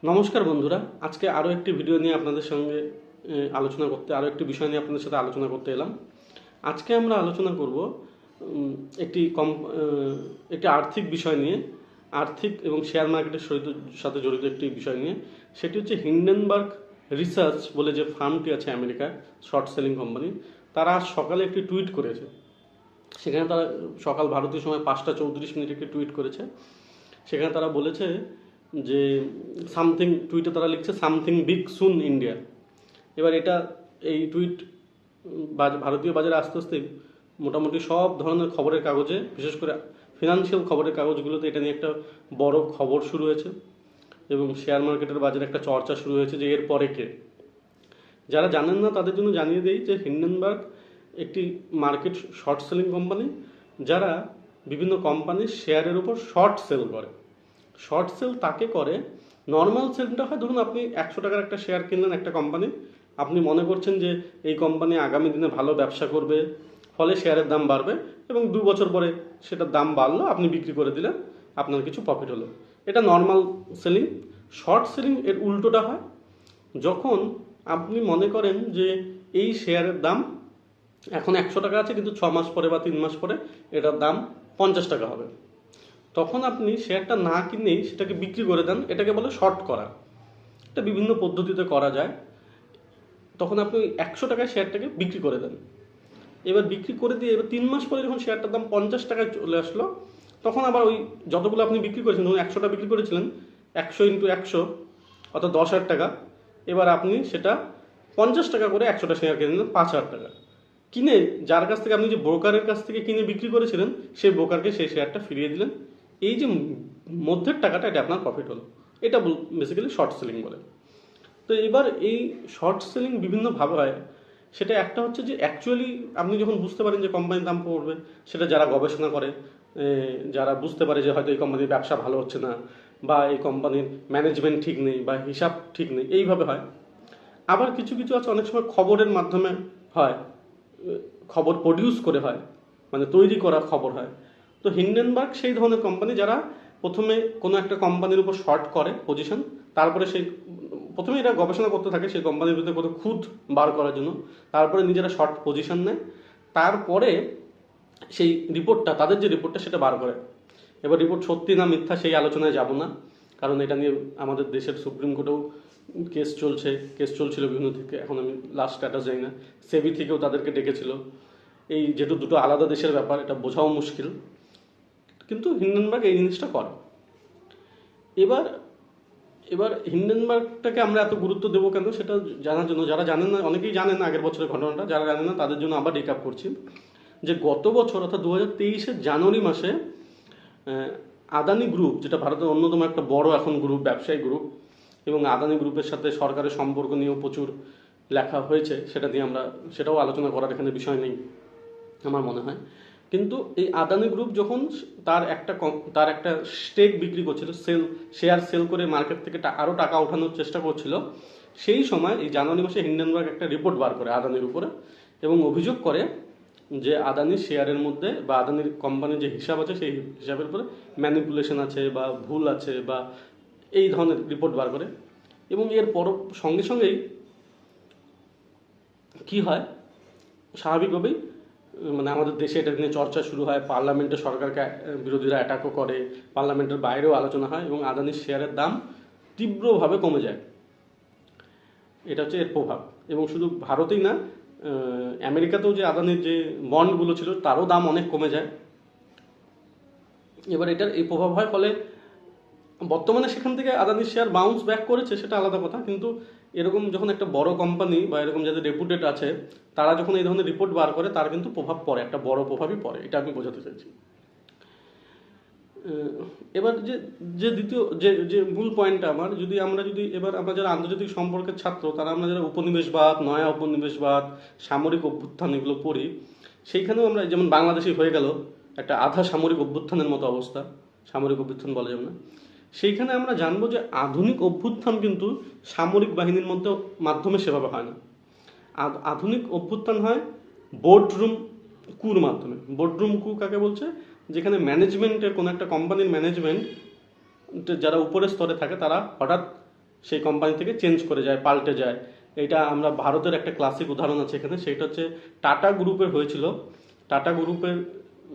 নমস্কার বন্ধুরা, আজকে আরও একটি ভিডিও নিয়ে আপনাদের সঙ্গে আরও একটি বিষয় নিয়ে আপনাদের সাথে আলোচনা করতে এলাম। আজকে আমরা আলোচনা করব উম, একটি কম একটি আর্থিক বিষয় নিয়ে, আর্থিক এবং শেয়ার মার্কেটের সাথে জড়িত একটি বিষয় নিয়ে। সেটি হচ্ছে হিন্ডেনবার্গ রিসার্চ বলে যে ফার্মটি আছে আমেরিকার, শর্ট সেলিং কোম্পানি। তারা আজ সকালে একটি টুইট করেছে। সেখানে তারা সকাল ভারতীয় সময় 5:34 একটি টুইট করেছে। সেখানে তারা বলেছে যে টুইটে তারা লিখছে সামথিং বিগ সুন ইন্ডিয়া। এবার এই টুইট ভারতীয় বাজারে আস্তে আস্তে মোটামুটি সব ধরনের খবরের কাগজে, বিশেষ করে ফিনান্সিয়াল খবরের কাগজগুলোতে এটা নিয়ে একটা বড় খবর শুরু হয়েছে এবং শেয়ার মার্কেটের বাজারে একটা চর্চা শুরু হয়েছে যে এর পরে কে। যারা জানেন না তাদের জন্য জানিয়ে দেই যে হিন্ডেনবার্গ একটি মার্কেট শর্ট সেলিং কোম্পানি, যারা বিভিন্ন কোম্পানির শেয়ারের উপর শর্ট সেল করে। শর্ট সেল তাকে করে, নর্মাল সেলটা হয় ধরুন আপনি 100 টাকার একটা শেয়ার কিনলেন একটা কোম্পানি, আপনি মনে করছেন যে এই কোম্পানি আগামী দিনে ভালো ব্যবসা করবে, ফলে শেয়ারের দাম বাড়বে এবং 2 বছর পরে সেটার দাম বাড়লো, আপনি বিক্রি করে দিলেন, আপনার কিছু প্রফিট হলো। এটা নর্মাল সেলিং। শর্ট সেলিং এর উল্টোটা হয় যখন আপনি মনে করেন যে এই শেয়ারের দাম এখন 100 টাকা আছে, কিন্তু 6 মাস পরে বা 3 মাস পরে এটার দাম 50 টাকা হবে। তখন আপনি শেয়ারটা না কিনেই সেটাকে বিক্রি করে দেন, এটাকে বলে শর্ট করা। এটা বিভিন্ন পদ্ধতিতে করা যায়। তখন আপনি ওই 100 টাকায় শেয়ারটাকে বিক্রি করে দেন। এবার বিক্রি করে দিয়ে এবার 3 মাস পরে যখন শেয়ারটার দাম 50 টাকায় চলে আসলো, তখন আবার ওই যতগুলো আপনি বিক্রি করেছেন, ধরুন 100টা বিক্রি করেছিলেন, 100 × 100 অর্থাৎ 10,000 টাকা। এবার আপনি সেটা 50 টাকা করে 100টা শেয়ার কিনে নিলেন 5,000 টাকা। কিনে যার কাছ থেকে আপনি যে ব্রোকারের কাছ থেকে কিনে বিক্রি করেছিলেন, সেই ব্রোকারকে সেই শেয়ারটা ফিরিয়ে দিলেন। এই যে মধ্যের টাকাটা, এটা আপনার প্রফিট হলো। এটা বেসিক্যালি শর্ট সেলিং বলে। তো এবার এই শর্ট সেলিং বিভিন্নভাবে হয়। সেটা একটা হচ্ছে যে অ্যাকচুয়ালি আপনি যখন বুঝতে পারেন যে কোম্পানির দাম পড়বে, সেটা যারা গবেষণা করে, যারা বুঝতে পারে যে হয়তো এই কোম্পানির ব্যবসা ভালো হচ্ছে না, বা এই কোম্পানির ম্যানেজমেন্ট ঠিক নেই, বা হিসাব ঠিক নেই, এইভাবে হয়। আবার কিছু কিছু আছে অনেক সময় খবরের মাধ্যমে হয়, খবর প্রডিউস করে হয়, মানে তৈরি করা খবর হয়। তো হিন্ডেনবার্গ সেই ধরনের কোম্পানি, যারা প্রথমে কোনো একটা কোম্পানির উপর শর্ট করে পজিশন, তারপরে প্রথমে এরা গবেষণা করতে থাকে সেই কোম্পানির ভিতরে কত খুঁত বার করার জন্য, তারপরে নিজেরা শর্ট পজিশন নেয়, তারপরে সেই রিপোর্টটা, তাদের যে রিপোর্টটা সেটা বার করে। এবার রিপোর্ট সত্যি না মিথ্যা সেই আলোচনায় যাব না, কারণ এটা নিয়ে আমাদের দেশের সুপ্রিম কোর্টেও কেস চলছিল বিভিন্ন থেকে, এখন আমি লাস্ট স্ট্যাটাস যাই না। সেবি থেকেও তাদেরকে ডেকেছিল। এই যেহেতু দুটো আলাদা দেশের ব্যাপার, এটা বোঝাও মুশকিল, কিন্তু হিন্ডেনবার্গ এই জিনিসটা করে। এবার এবার হিন্ডেনবার্গটাকে আমরা এত গুরুত্ব দেবো কেন, সেটা জানার জন্য, যারা জানেন না, অনেকেই জানেন না আগের বছরের ঘটনাটা, যারা জানেন না তাদের জন্য আবার রিক্যাপ করছি। যে গত বছর অর্থাৎ 2023-এর জানুয়ারি মাসে আদানি গ্রুপ, যেটা ভারতের অন্যতম একটা বড় এখন গ্রুপ, ব্যবসায়ী গ্রুপ, এবং আদানি গ্রুপের সাথে সরকারের সম্পর্ক নিয়েও প্রচুর লেখা হয়েছে, সেটাও আলোচনা করার এখানে বিষয় নেই আমার মনে হয়। কিন্তু এই আদানি গ্রুপ যখন তার একটা স্টেক বিক্রি করছিল, শেয়ার সেল করে মার্কেট থেকে আরও টাকা ওঠানোর চেষ্টা করছিল, সেই সময় এই জানুয়ারি মাসে হিন্ডেনবার্গ একটা রিপোর্ট বার করে আদানির উপরে, এবং অভিযোগ করে যে আদানির শেয়ারের মধ্যে বা আদানির কোম্পানির যে হিসাব আছে সেই হিসাবের উপরে ম্যানিপুলেশন আছে বা ভুল আছে, বা এই ধরনের রিপোর্ট বার করে। এবং সঙ্গে সঙ্গেই কি হয়, স্বাভাবিকভাবেই মানে আমাদের দেশে এটা নিয়ে চর্চা শুরু হয়, পার্লামেন্টে সরকারকে বিরোধীরা অ্যাটাকও করে, পার্লামেন্টের বাইরেও আলোচনা হয়, এবং আদানির শেয়ারের দাম তীব্রভাবে কমে যায়। এটা হচ্ছে এর প্রভাব। এবং শুধু ভারতেই না, আমেরিকাতেও যে আদানির যে বন্ডগুলো ছিল তারও দাম অনেক কমে যায়। এবার এটার এই প্রভাব হয়, ফলে বর্তমানে সেখান থেকে আদানির শেয়ার বাউন্স ব্যাক করেছে, সেটা আলাদা কথা। কিন্তু এরকম যখন একটা বড় কোম্পানি বা এরকম যাদের রেপুটেড আছে, তারা যখন এই ধরনের রিপোর্ট বার করে, তার কিন্তু প্রভাব পড়ে, একটা বড় প্রভাবই পড়ে, এটা আমি বোঝাতে চাইছি। এবার যে যে দ্বিতীয় যে যে মূল পয়েন্টটা আমার, এবার আমরা যারা আন্তর্জাতিক সম্পর্কের ছাত্র, আমরা যারা উপনিবেশবাদ, নয়া উপনিবেশবাদ, সামরিক অভ্যুত্থান এগুলো পড়ি, সেইখানেও আমরা, যেমন বাংলাদেশে হয়ে গেল একটা আধা সামরিক অভ্যুত্থানের মতো অবস্থা, সামরিক অভ্যুত্থান বলা যাবে না, সেইখানে আমরা জানবো যে আধুনিক অভ্যুত্থান কিন্তু সামরিক বাহিনীর মাধ্যমে সেভাবে হয় না। আধুনিক অভ্যুত্থান হয় বোর্ডরুম কুর মাধ্যমে। বোর্ডরুম কু কাকে বলছে? যেখানে ম্যানেজমেন্টের, কোনো একটা কোম্পানির ম্যানেজমেন্ট যারা উপরের স্তরে থাকে, তারা হঠাৎ সেই কোম্পানি থেকে চেঞ্জ করে যায়, পাল্টে যায়। এটা আমরা ভারতের একটা ক্লাসিক উদাহরণ আছে এখানে, সেটা হচ্ছে টাটা গ্রুপের হয়েছিল। টাটা গ্রুপের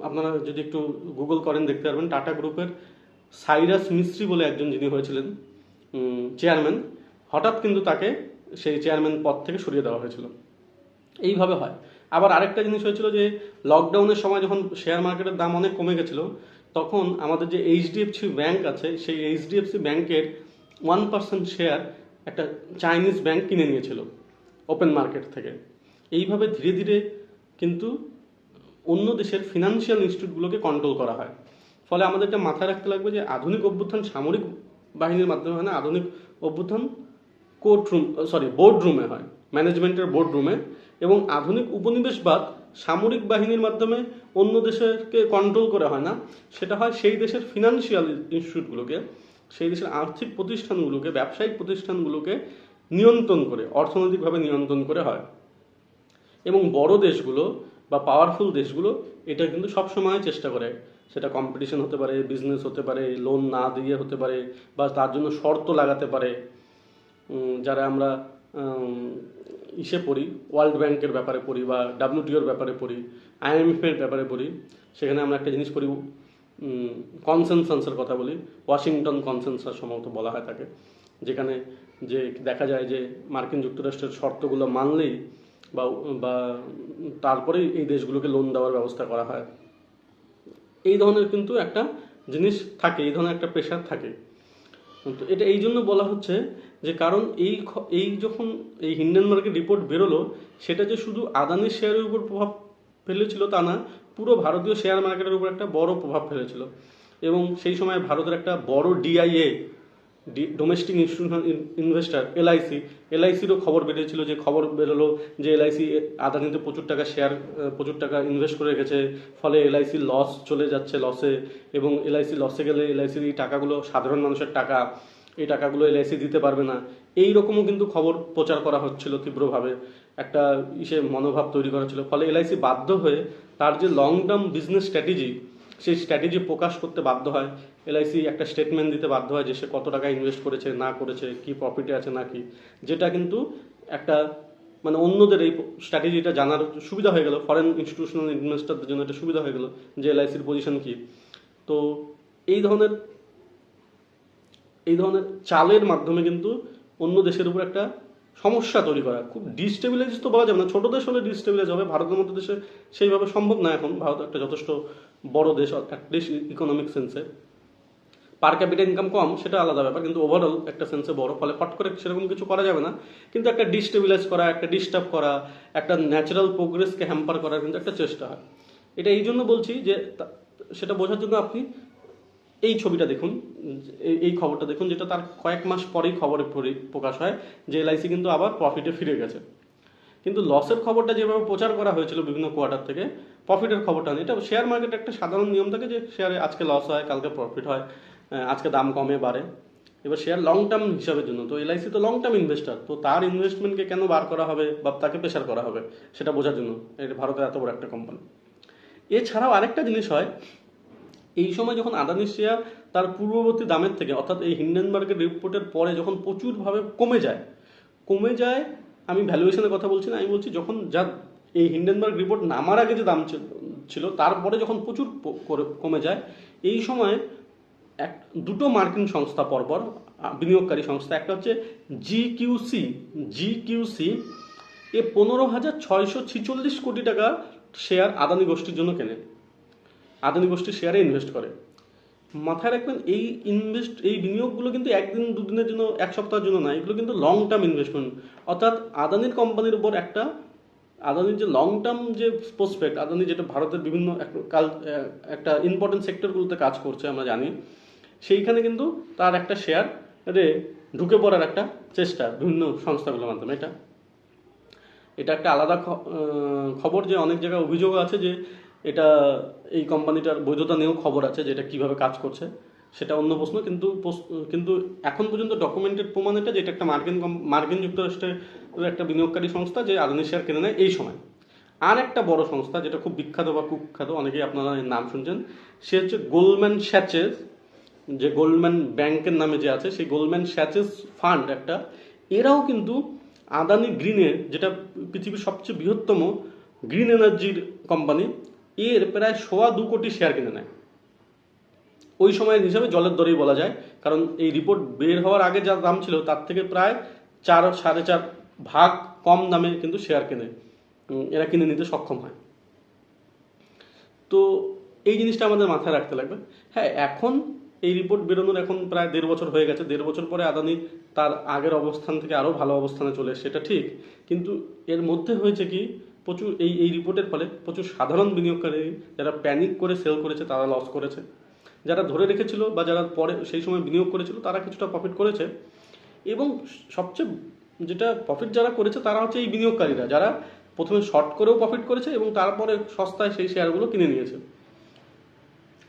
আপনারা যদি একটু গুগল করেন দেখতে পারবেন, টাটা গ্রুপের সাইরাস মিস্ত্রি বলে একজন যিনি হয়েছিলেন চেয়ারম্যান, হঠাৎ কিন্তু তাকে সেই চেয়ারম্যান পদ থেকে সরিয়ে দেওয়া হয়েছিল। এইভাবে হয়। আবার আরেকটা জিনিস হয়েছিল যে লকডাউনের সময় যখন শেয়ার মার্কেটের দাম অনেক কমে গেছিলো, তখন আমাদের যে এইচডিএফসি ব্যাংক আছে, সেই এইচডিএফসি ব্যাংকের 1% শেয়ার একটা চাইনিজ ব্যাংক কিনে নিয়েছিল ওপেন মার্কেট থেকে। এইভাবে ধীরে ধীরে কিন্তু অন্য দেশের ফিনান্সিয়াল ইনস্টিটিউটগুলোকে কন্ট্রোল করা হয়। ফলে আমাদেরকে মাথায় রাখতে লাগবে যে আধুনিক অভ্যুত্থান সামরিক বাহিনীর মাধ্যমে হয় না, আধুনিক অভ্যুত্থান বোর্ডরুমে হয়, ম্যানেজমেন্টের বোর্ডরুমে। এবং আধুনিক উপনিবেশবাদ সামরিক বাহিনীর মাধ্যমে অন্য দেশকে কন্ট্রোল করে হয় না, সেটা হয় সেই দেশের ফিনান্সিয়াল ইনস্টিটিউটগুলোকে, সেই দেশের আর্থিক প্রতিষ্ঠানগুলোকে, ব্যবসায়িক প্রতিষ্ঠানগুলোকে নিয়ন্ত্রণ করে, অর্থনৈতিকভাবে নিয়ন্ত্রণ করে হয়। এবং বড় দেশগুলো বা পাওয়ারফুল দেশগুলো এটা কিন্তু সবসময় চেষ্টা করে, সেটা কম্পিটিশন হতে পারে, বিজনেস হতে পারে, লোন না দিয়ে হতে পারে, বা তার জন্য শর্ত লাগাতে পারে। যারা আমরা ইসে পড়ি, ওয়ার্ল্ড ব্যাংকের ব্যাপারে পড়ি বা ডাব্লিউটিওর ব্যাপারে পড়ি, আইএমএফের ব্যাপারে পড়ি, সেখানে আমরা একটা জিনিস পড়ি, কনসেনসাসের কথা বলি, ওয়াশিংটন কনসেনসাস সম্ভবত বলা হয় তাকে, যেখানে যে দেখা যায় যে মার্কিন যুক্তরাষ্ট্রের শর্তগুলো মানলেই বা তারপরেই এই দেশগুলোকে লোন দেওয়ার ব্যবস্থা করা হয়। এই ধরনের কিন্তু একটা জিনিস থাকে, এই ধরনের একটা প্রেশার থাকে। তো এটা এই জন্য বলা হচ্ছে যে কারণ এই যখন এই হিন্ডেনবার্গের রিপোর্ট বেরোলো, সেটা যে শুধু আদানির শেয়ারের উপর প্রভাব ফেলেছিল তা না, পুরো ভারতীয় শেয়ার মার্কেটের উপর একটা বড় প্রভাব ফেলেছিল। এবং সেই সময় ভারতের একটা বড় ডিআইএ, ডোমেস্টিক ইনস্টিটিউশনাল ইনভেস্টার, এলআইসিরও খবর বেরিয়েছিল, যে খবর বেরোলো যে এলআইসি আদানিতে প্রচুর টাকা ইনভেস্ট করে রেখেছে, ফলে এলআইসির লস চলে যাচ্ছে, লসে। এবং এলআইসি লসে গেলে এলআইসির এই টাকাগুলো সাধারণ মানুষের টাকা, এই টাকাগুলো এলআইসি দিতে পারবে না। এই রকমও কিন্তু খবর প্রচার করা হচ্ছিল তীব্রভাবে, একটা মনোভাব তৈরি করা ছিল। ফলে এলআইসি বাধ্য হয়ে তার যে লং টার্ম বিজনেস স্ট্র্যাটেজি, সেই স্ট্র্যাটেজি প্রকাশ করতে বাধ্য হয়। এলআইসি একটা স্টেটমেন্ট দিতে বাধ্য হয় যে সে কত টাকা ইনভেস্ট করেছে না করেছে, কি প্রফিটে আছে না কি, যেটা কিন্তু একটা অন্যদের এই স্ট্র্যাটেজিটা জানার সুবিধা হয়ে গেল, ফরেন ইনস্টিটিউশনাল ইনভেস্টরদের জন্য একটা সুবিধা হয়ে গেল যে এলআইসির পজিশন কি। তো এই ধরনের চালের মাধ্যমে কিন্তু অন্য দেশের উপর একটা সমস্যা তৈরি করা, খুব ডিস্টেবিলাইজ তো বলা যাবে না, ছোট দেশ হলে ডিস্টেবিলাইজ হবে, ভারতের মতো দেশে সেইভাবে সম্ভব না এখন। ভারত একটা যথেষ্ট বড় দেশ, অ্যাটলিস্ট ইকোনমিক সেন্সে, পার ক্যাপিটাল ইনকাম কম সেটা আলাদা ব্যাপার, কিন্তু ওভারঅল একটা সেন্সে বড়, ফলে ফট করে সেরকম কিছু করা যাবে না। কিন্তু একটা ডিস্টেবিলাইজ করা, একটা ডিস্টার্ব করা, একটা ন্যাচারাল প্রোগ্রেসকে হ্যাম্পার করার কিন্তু একটা চেষ্টা হয়। এটা এই জন্য বলছি যে সেটা বোঝার জন্য আপনি এই ছবিটা দেখুন, এই খবরটা দেখুন, যেটা তার কয়েক মাস পরেই খবরে প্রকাশ হয় যে এলআইসি কিন্তু আবার প্রফিটে ফিরে গেছে। কিন্তু লসের খবরটা যেভাবে প্রচার করা হয়েছিল বিভিন্ন কোয়ার্টার থেকে, প্রফিটের খবরটা নেই। এটা শেয়ার মার্কেটে একটা সাধারণ নিয়ম থাকে যে শেয়ারে আজকে লস হয়, কালকে প্রফিট হয়, আজকে দাম কমে বাড়ে। এবার শেয়ার লং টার্ম হিসাবের জন্য, তো এলআইসি তো লং টার্ম ইনভেস্টার, তো তার ইনভেস্টমেন্টকে কেন বার করা হবে বা তাকে প্রেশার করা হবে সেটা বোঝার জন্য। এটা ভারতের এত বড় একটা কোম্পানি। এছাড়াও আরেকটা জিনিস হয়, এই সময় যখন আদানির শেয়ার তার পূর্ববর্তী দামের থেকে, অর্থাৎ এই হিন্ডেনবার্গের রিপোর্টের পরে যখন প্রচুরভাবে কমে যায়, আমি ভ্যালুয়েশনের কথা বলছি না, আমি বলছি যখন এই হিন্ডেনবার্গ রিপোর্ট নামার আগে যে দাম ছিল তারপরে যখন প্রচুর কমে যায়, এই সময় দুটো মার্কিন সংস্থা পরপর, বিনিয়োগকারী সংস্থা, একটা হচ্ছে জিকিউসি, এ 15,646 কোটি টাকা শেয়ার আদানি গোষ্ঠীর জন্য কেনে, আদানি গোষ্ঠীর শেয়ারে ইনভেস্ট করে। মাথায় রাখবেন এই বিনিয়োগগুলো কিন্তু একদিন দুদিনের জন্য, এক সপ্তাহের জন্য না, এগুলো কিন্তু লং টার্ম ইনভেস্টমেন্ট। অর্থাৎ আদানির কোম্পানির উপর আদানির যে লং টার্ম যে প্রসপেক্ট, আদানি যেটা ভারতের বিভিন্ন একটা ইম্পর্টেন্ট সেক্টরগুলোতে কাজ করছে আমরা জানি, সেইখানে কিন্তু তার একটা শেয়ারে ঢুকে পড়ার একটা চেষ্টা বিভিন্ন সংস্থাগুলোর মাধ্যমে। এটা একটা আলাদা খবর, যে অনেক জায়গায় অভিযোগ আছে যে এই কোম্পানিটার বৈধতা নিয়েও খবর আছে, যে এটা কীভাবে কাজ করছে সেটা অন্য প্রশ্ন। কিন্তু এখন পর্যন্ত ডকুমেন্টেড প্রমাণ এটা, যে এটা একটা মার্কিন যুক্তরাষ্ট্রের একটা বিনিয়োগকারী সংস্থা যে আদানি শেয়ার কিনে নেয় এই সময়। আর একটা বড় সংস্থা যেটা খুব বিখ্যাত বা কুখ্যাত, অনেকেই আপনারা এর নাম শুনছেন, সে হচ্ছে গোল্ডম্যান স্যাচেস। যে গোল্ডম্যান ব্যাংকের নামে যে আছে, সেই গোল্ডম্যান স্যাচেস ফান্ড একটা, এরাও কিন্তু আদানি গ্রিনের, যেটা পৃথিবীর সবচেয়ে বৃহত্তম গ্রিন এনার্জির কোম্পানি, এর প্রায় 2.25 কোটি শেয়ার কিনে নেয়। ওই সময়ের হিসাবে জলের দরেই বলা যায়, কারণ এই রিপোর্ট বের হওয়ার আগে যা দাম ছিল তার থেকে প্রায় 4-4.5 ভাগ কম দামে কিন্তু শেয়ার কেনে, এরা কিনে নিতে সক্ষম হয়। তো এই জিনিসটা আমাদের মাথায় রাখতে লাগবে। হ্যাঁ, এখন এই রিপোর্ট বেরোনোর এখন প্রায় 1.5 বছর হয়ে গেছে। 1.5 বছর পরে আদানি তার আগের অবস্থান থেকে আরও ভালো অবস্থানে চলে এসেছে, সেটা ঠিক। কিন্তু এর মধ্যে হয়েছে কি, প্রচুর এই রিপোর্টের ফলে প্রচুর সাধারণ বিনিয়োগকারী যারা প্যানিক করে সেল করেছে তারা লস করেছে, যারা ধরে রেখেছিল বা যারা পরে সেই সময় বিনিয়োগ করেছিল তারা কিছুটা প্রফিট করেছে। এবং সবচেয়ে যেটা প্রফিট যারা করেছে তারা হচ্ছে এই বিনিয়োগকারীরা, যারা প্রথমে শর্ট করেও প্রফিট করেছে এবং তারপরে সস্তায় সেই শেয়ারগুলো কিনে নিয়েছে।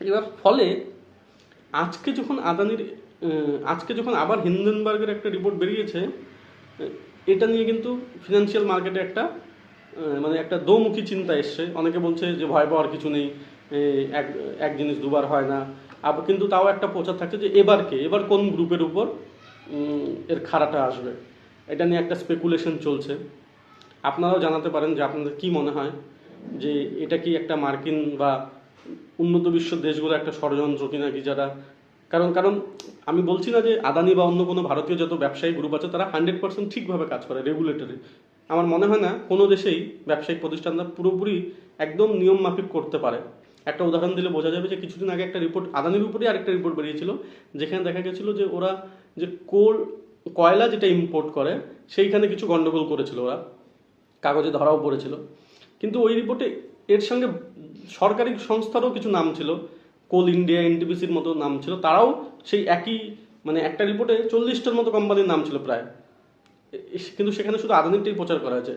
এবার ফলে আজকে যখন আবার হিন্ডেনবার্গের একটা রিপোর্ট বেরিয়েছে, এটা নিয়ে কিন্তু ফিনান্সিয়াল মার্কেটে একটা মানে একটা দোমুখী চিন্তা এসছে। অনেকে বলছে যে ভয় পাওয়ার কিছু নেই, এক জিনিস দুবার হয় না। আবার কিন্তু তাও একটা প্রচার থাকছে যে এবার কোন গ্রুপের উপর এর খাড়াটা আসবে, এটা নিয়ে একটা স্পেকুলেশন চলছে। আপনারাও জানাতে পারেন যে আপনাদের কি মনে হয়, যে এটা কি একটা মার্কিন বা উন্নত বিশ্ব দেশগুলো একটা ষড়যন্ত্র কিনা কি, যারা কারণ আমি বলছি না যে আদানি বা অন্য কোনো ভারতীয় যত ব্যবসায়ী গ্রুপ আছে তারা 100% ঠিকভাবে কাজ করে রেগুলেটরি। আমার মনে হয় না কোনো দেশেই ব্যবসায়িক প্রতিষ্ঠানরা পুরোপুরি একদম নিয়ম মাফিক করতে পারে। একটা উদাহরণ দিলে বোঝা যাবে যে কিছুদিন আগে একটা রিপোর্ট আদানির উপরেই আরেকটা রিপোর্ট বেরিয়েছিল, যেখানে দেখা গেছিলো যে ওরা যে কয়লা যেটা ইম্পোর্ট করে সেইখানে কিছু গন্ডগোল করেছিল, ওরা কাগজে ধরাও পড়েছিল। কিন্তু ওই রিপোর্টে এর সঙ্গে সরকারি সংস্থারও কিছু নাম ছিল, কোল ইন্ডিয়া, এনটিপিসির মতো নাম ছিল, তারাও সেই একই মানে একটা রিপোর্টে 40টার মতো কোম্পানির নাম ছিল প্রায়, কিন্তু সেখানে শুধু আদানিটাই প্রচার করা হয়েছে।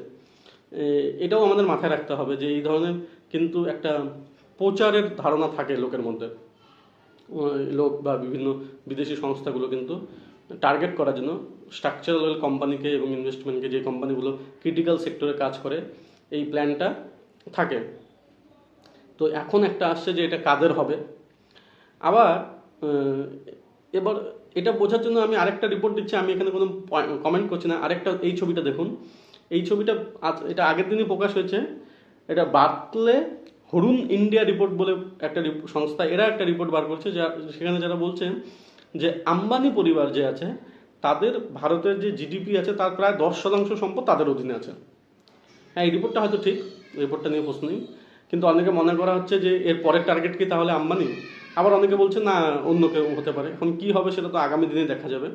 এটাও আমাদের মাথায় রাখতে হবে যে এই ধরনের কিন্তু একটা প্রচারের ধারণা থাকে লোকের মধ্যে। লোক বা বিভিন্ন বিদেশি সংস্থাগুলো কিন্তু টার্গেট করার জন্য স্ট্রাকচারাল কোম্পানিকে এবং ইনভেস্টমেন্টকে, যে কোম্পানিগুলো ক্রিটিক্যাল সেক্টরে কাজ করে, এই প্ল্যানটা থাকে। তো এখন একটা আসছে যে এটা কাদের হবে। আবার এবার এটা বোঝার জন্য আমি আরেকটা রিপোর্ট দিচ্ছি, আমি এখানে কোনো কমেন্ট করছি না। আরেকটা এই ছবিটা দেখুন, এই ছবিটা এটা আগের দিনই প্রকাশ হয়েছে। এটা বার্কলে হরুন ইন্ডিয়া রিপোর্ট বলে একটা সংস্থা, এরা একটা রিপোর্ট বার করছে, সেখানে যারা বলছেন যে আম্বানি পরিবার যে আছে তাদের ভারতের যে জিডিপি আছে তার প্রায় 10% সম্পদ তাদের অধীনে আছে। হ্যাঁ, এই রিপোর্টটা হয়তো ঠিক, রিপোর্টটা নিয়ে প্রশ্ন নেই, কিন্তু অনেকে মনে করা হচ্ছে যে এর পরের টার্গেট কি তাহলে আম্বানি। আবার অনেকে বলছে না, অন্য কেউ হতে পারে। এখন কি হবে সেটা তো আগামী দিনে দেখা যাবে।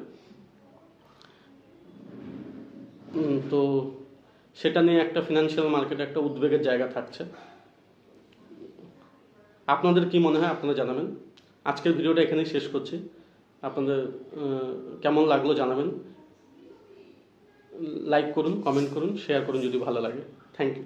তো সেটা নিয়ে একটা ফিনান্সিয়াল মার্কেটে একটা উদ্বেগের জায়গা থাকছে। আপনাদের কি মনে হয় আপনারা জানাবেন। আজকের ভিডিওটা এখানেই শেষ করছি। আপনাদের কেমন লাগলো জানাবেন। লাইক করুন, কমেন্ট করুন, শেয়ার করুন যদি ভালো লাগে। Thank you.